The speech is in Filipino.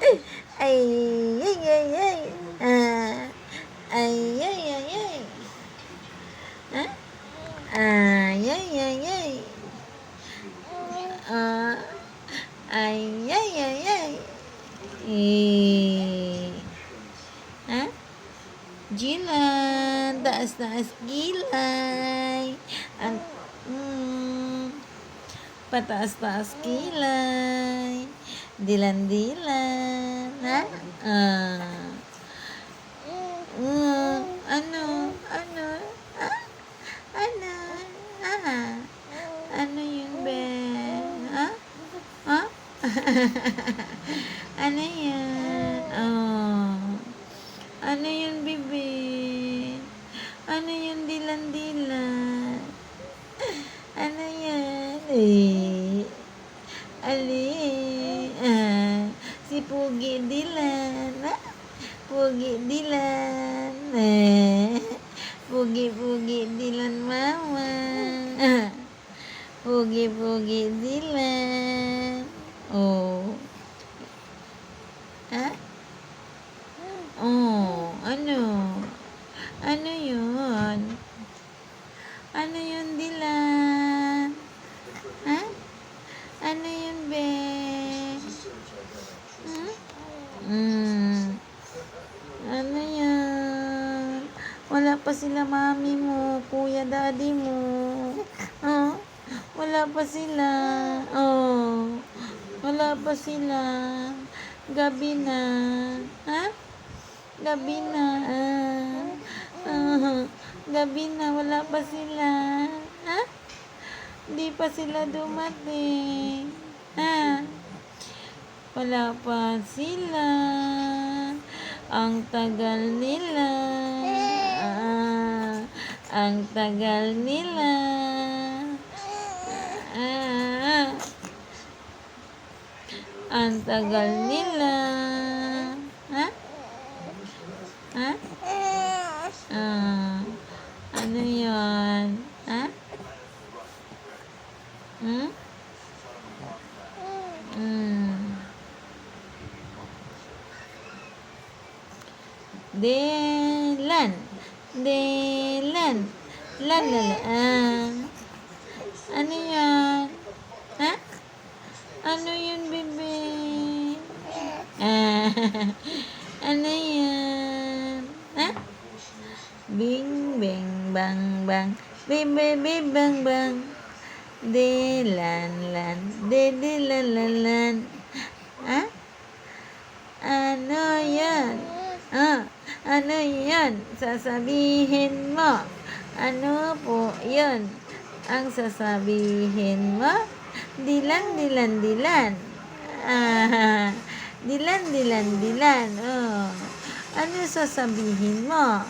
Ay, ay, ay, ay. Ay, ay, ay, ay. Ah, ay, ay, ay, ay. Ay, ay, ay, ay. Eh. Ha? Jilan, taas-taas kilay. Ang, pataas-taas kilay. Dilan-dilan. Ha? Ano? Ano? Ah? Ano? Ano yun, be? Ha? Ha? Ano yan? Ano yun, bebe? Ano yun, dilan-dilan? Ano yan? Ali. Si Pugi Dilan. Pugi Dilan. Pugi-pugi Dilan mama. Pugi-pugi Dilan. Ha? Ano? Ano yun? Ano yun, Dilan? Ha? Ano yun, be? Ano yan? Wala pa sila mami mo, kuya, daddy mo. Wala pa sila. Wala pa sila. Gabi na. Ha? Gabi na. Gabi na, wala pa sila. Ha? Di pa sila dumating. Ha? Wala pa sila. Ang tagal nila. Ang tagal nila. Ang tagal nila. Ha? Ha? Ano yun? Ha? Delan. Delan. Lan. Ano yan? Ha? Ano yun, bebe? Ano yan? Ha? Bing, bing, bang, bang. Bebe, bang, bang. Delan, lan. Lan. Ha? Ano yan? Ano yan? Sasabihin mo. Ano po yun? Ang sasabihin mo? Dilan. Dilan. Ano sasabihin mo?